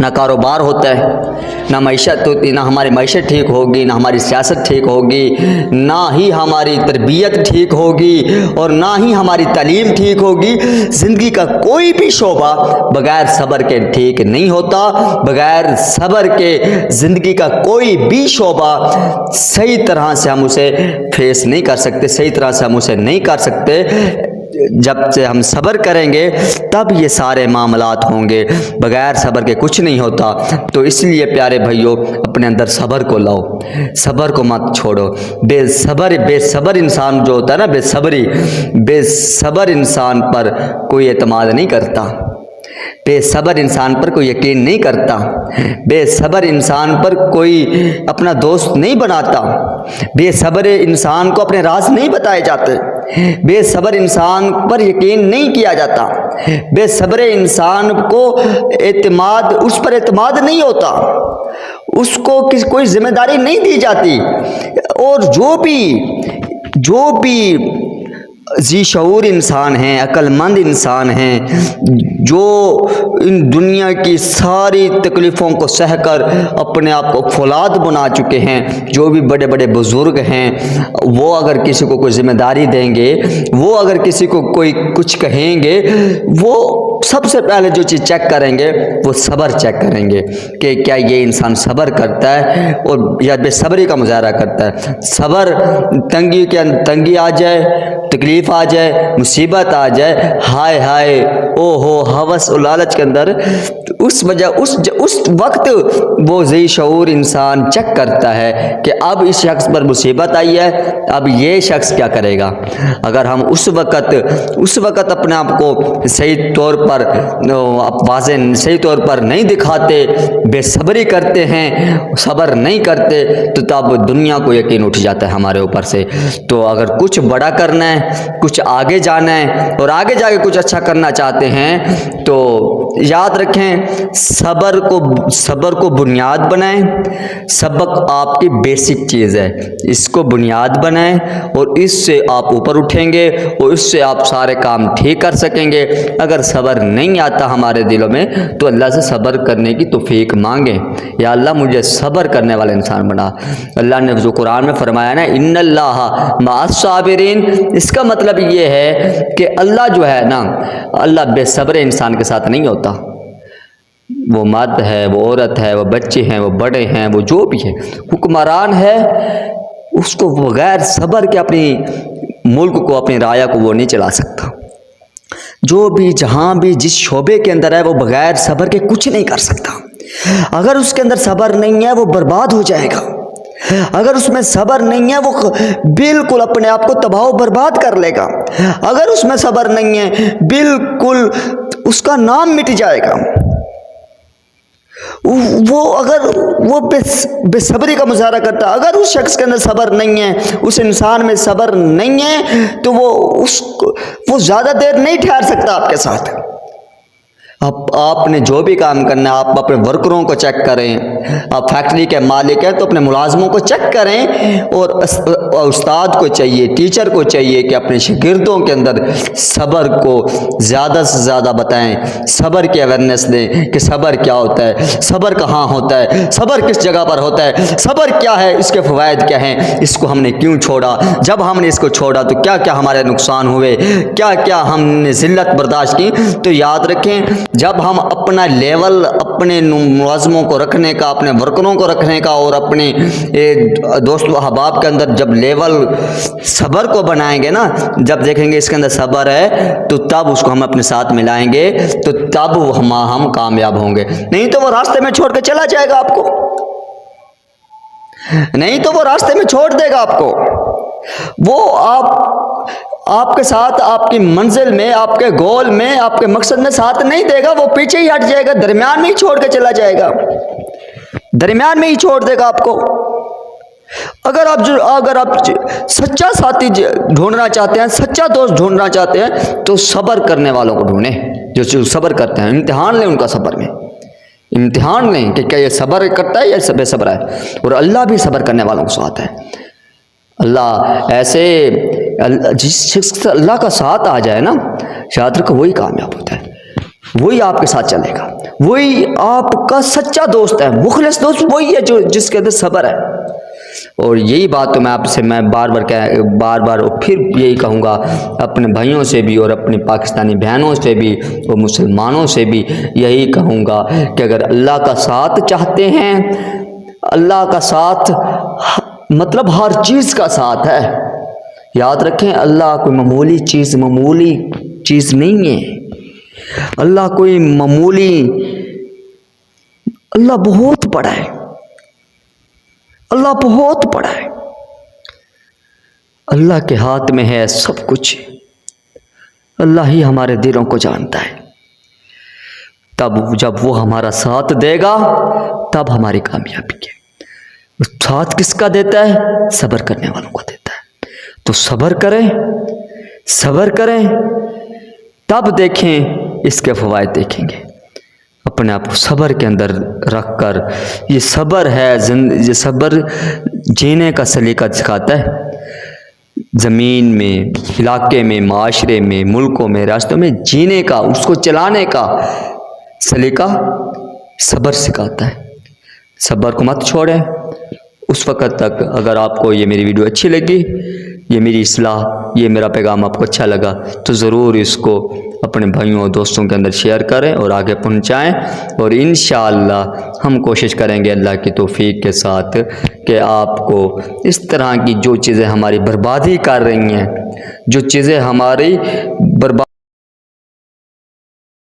نہ کاروبار ہوتا ہے، نہ معیشت ہوتی، نہ ہماری معیشت ٹھیک ہوگی، نہ ہماری سیاست ٹھیک ہوگی، نہ ہی ہماری تربیت ٹھیک ہوگی، اور نہ ہی ہماری تعلیم ٹھیک ہوگی۔ زندگی کا کوئی بھی شعبہ بغیر صبر کے ٹھیک نہیں ہوتا۔ بغیر صبر کے زندگی کا کوئی بھی شعبہ صحیح طرح سے ہم اسے فیس نہیں کر سکتے، صحیح طرح سے ہم اسے نہیں کر سکتے۔ جب سے ہم صبر کریں گے تب یہ سارے معاملات ہوں گے، بغیر صبر کے کچھ نہیں ہوتا۔ تو اس لیے پیارے بھائیوں، اپنے اندر صبر کو لاؤ، صبر کو مت چھوڑو۔ بے صبر انسان جو ہوتا ہے نا، بے صبر انسان پر کوئی اعتماد نہیں کرتا، بے صبر انسان پر کوئی یقین نہیں کرتا، بے صبر انسان پر کوئی اپنا دوست نہیں بناتا، بے صبر انسان کو اپنے راز نہیں بتائے جاتے، بے صبر انسان پر یقین نہیں کیا جاتا، بے صبر انسان کو اس پر اعتماد نہیں ہوتا، اس کو کوئی ذمہ داری نہیں دی جاتی۔ اور جو بھی ذی شعور انسان ہیں، عقل مند انسان ہیں، جو ان دنیا کی ساری تکلیفوں کو سہ کر اپنے آپ کو فولاد بنا چکے ہیں، جو بھی بڑے بڑے بزرگ ہیں، وہ اگر کسی کو کوئی ذمہ داری دیں گے، وہ اگر کسی کو کوئی کچھ کہیں گے، وہ سب سے پہلے جو چیز چیک کریں گے وہ صبر چیک کریں گے کہ کیا یہ انسان صبر کرتا ہے اور یا بے صبری کا مظاہرہ کرتا ہے۔ صبر، تنگی آ جائے، تکلیف آ جائے، مصیبت آ جائے، ہائے ہائے او ہو، ہوس اور لالچ کے اندر اس وقت وہ ذی شعور انسان چیک کرتا ہے کہ اب اس شخص پر مصیبت آئی ہے، اب یہ شخص کیا کرے گا۔ اگر ہم اس وقت اپنے آپ کو صحیح طور پر نہیں دکھاتے، بے صبری کرتے ہیں، صبر نہیں کرتے، تو تب دنیا کو یقین اٹھ جاتا ہے ہمارے اوپر سے۔ تو اگر کچھ بڑا کرنا ہے، کچھ آگے جانا ہے اور آگے جا کے کچھ اچھا کرنا چاہتے ہیں، تو یاد رکھیں صبر کو بنیاد بنائیں۔ سبق آپ کی بیسک چیز ہے، اس کو بنیاد بنائیں اور اس سے آپ اوپر اٹھیں گے اور اس سے آپ سارے کام ٹھیک کر سکیں گے۔ اگر صبر نہیں آتا ہمارے دلوں میں تو اللہ سے صبر کرنے کی توفیق مانگیں، یا اللہ مجھے صبر کرنے والا انسان بنا۔ اللہ نے جو قرآن میں فرمایا نا، ان اللہ مع الصابرین، اس کا مطلب یہ ہے کہ اللہ جو ہے نا، اللہ بے صبر انسان کے ساتھ نہیں ہوتا۔ وہ مرد ہے، وہ عورت ہے، وہ بچے ہیں، وہ بڑے ہیں، وہ جو بھی ہے، حکمران ہے، اس کو بغیر صبر کے اپنی ملک کو، اپنی رعایا کو وہ نہیں چلا سکتا۔ جو بھی جہاں بھی جس شعبے کے اندر ہے، وہ بغیر صبر کے کچھ نہیں کر سکتا۔ اگر اس کے اندر صبر نہیں ہے، وہ برباد ہو جائے گا۔ اگر اس میں صبر نہیں ہے، وہ بالکل اپنے آپ کو تباہ و برباد کر لے گا۔ اگر اس میں صبر نہیں ہے، بالکل اس کا نام مٹ جائے گا۔ وہ بے صبری کا مظاہرہ کرتا ہے۔ اگر اس شخص کے اندر صبر نہیں ہے، اس انسان میں صبر نہیں ہے، تو وہ زیادہ دیر نہیں ٹھہر سکتا آپ کے ساتھ۔ آپ نے جو بھی کام کرنا ہے، آپ اپنے ورکروں کو چیک کریں، آپ فیکٹری کے مالک ہیں تو اپنے ملازموں کو چیک کریں، اور استاد کو چاہیے، ٹیچر کو چاہیے کہ اپنے شاگردوں کے اندر صبر کو زیادہ سے زیادہ بتائیں، صبر کی اویئرنیس دیں کہ صبر کیا ہوتا ہے، صبر کہاں ہوتا ہے، صبر کس جگہ پر ہوتا ہے، صبر کیا ہے، اس کے فوائد کیا ہیں، اس کو ہم نے کیوں چھوڑا، جب ہم نے اس کو چھوڑا تو کیا کیا ہمارے نقصان ہوئے، کیا کیا ہم نے ذلت برداشت کی۔ تو یاد رکھیں، جب ہم اپنا لیول اپنے ملازموں کو رکھنے کا، اپنے ورکروں کو رکھنے کا اور اپنے دوست و احباب کے اندر جب لیول صبر کو بنائیں گے نا، جب دیکھیں گے اس کے اندر صبر ہے، تو تب اس کو ہم اپنے ساتھ ملائیں گے، تو تب ہم کامیاب ہوں گے۔ نہیں تو وہ راستے میں چھوڑ کے چلا جائے گا آپ کو، نہیں تو وہ راستے میں چھوڑ دے گا آپ کو۔ وہ آپ کے ساتھ، آپ کی منزل میں، آپ کے گول میں، آپ کے مقصد میں ساتھ نہیں دے گا، وہ پیچھے ہی ہٹ جائے گا، درمیان میں ہی چھوڑ کے چلا جائے گا، درمیان میں ہی چھوڑ دے گا آپ کو۔ اگر آپ سچا ساتھی ڈھونڈنا چاہتے ہیں، سچا دوست ڈھونڈنا چاہتے ہیں، تو صبر کرنے والوں کو ڈھونڈیں، جو صبر کرتے ہیں۔ امتحان لیں ان کا صبر میں، امتحان لیں کہ کیا یہ صبر کرتا ہے یا بے صبر ہے، اور اللہ بھی صبر کرنے والوں کو ساتھ ہے۔ اللہ ایسے جس شخص سے اللہ کا ساتھ آ جائے نا، یاد رکھو وہی کامیاب ہوتا ہے۔ وہی آپ کے ساتھ چلے گا، وہی آپ کا سچا دوست ہے، مخلص دوست وہی ہے جو جس کے اندر صبر ہے۔ اور یہی بات تو میں آپ سے میں بار بار اور پھر یہی کہوں گا اپنے بھائیوں سے بھی اور اپنی پاکستانی بہنوں سے بھی اور مسلمانوں سے بھی یہی کہوں گا کہ اگر اللہ کا ساتھ چاہتے ہیں، اللہ کا ساتھ مطلب ہر چیز کا ساتھ ہے، یاد رکھیں اللہ کوئی معمولی چیز نہیں ہے، اللہ کوئی معمولی، اللہ بہت بڑا ہے، اللہ بہت بڑا ہے، اللہ کے ہاتھ میں ہے سب کچھ، اللہ ہی ہمارے دلوں کو جانتا ہے۔ تب جب وہ ہمارا ساتھ دے گا تب ہماری کامیابی ہے۔ ساتھ کس کا دیتا ہے؟ صبر کرنے والوں کو دیتا ہے۔ تو صبر کریں تب دیکھیں اس کے فوائد دیکھیں گے۔ اپنے آپ کو صبر کے اندر رکھ کر، یہ صبر ہے، یہ صبر جینے کا سلیقہ سکھاتا ہے۔ زمین میں، علاقے میں، معاشرے میں، ملکوں میں، ریاستوں میں جینے کا، اس کو چلانے کا سلیقہ صبر سکھاتا ہے۔ صبر کو مت چھوڑیں۔ اس وقت تک اگر آپ کو یہ میری ویڈیو اچھی لگی، یہ میری اصلاح، یہ میرا پیغام آپ کو اچھا لگا تو ضرور اس کو اپنے بھائیوں اور دوستوں کے اندر شیئر کریں اور آگے پہنچائیں، اور انشاءاللہ ہم کوشش کریں گے اللہ کی توفیق کے ساتھ کہ آپ کو اس طرح کی جو چیزیں ہماری بربادی کر رہی ہیں، جو چیزیں ہماری بربادی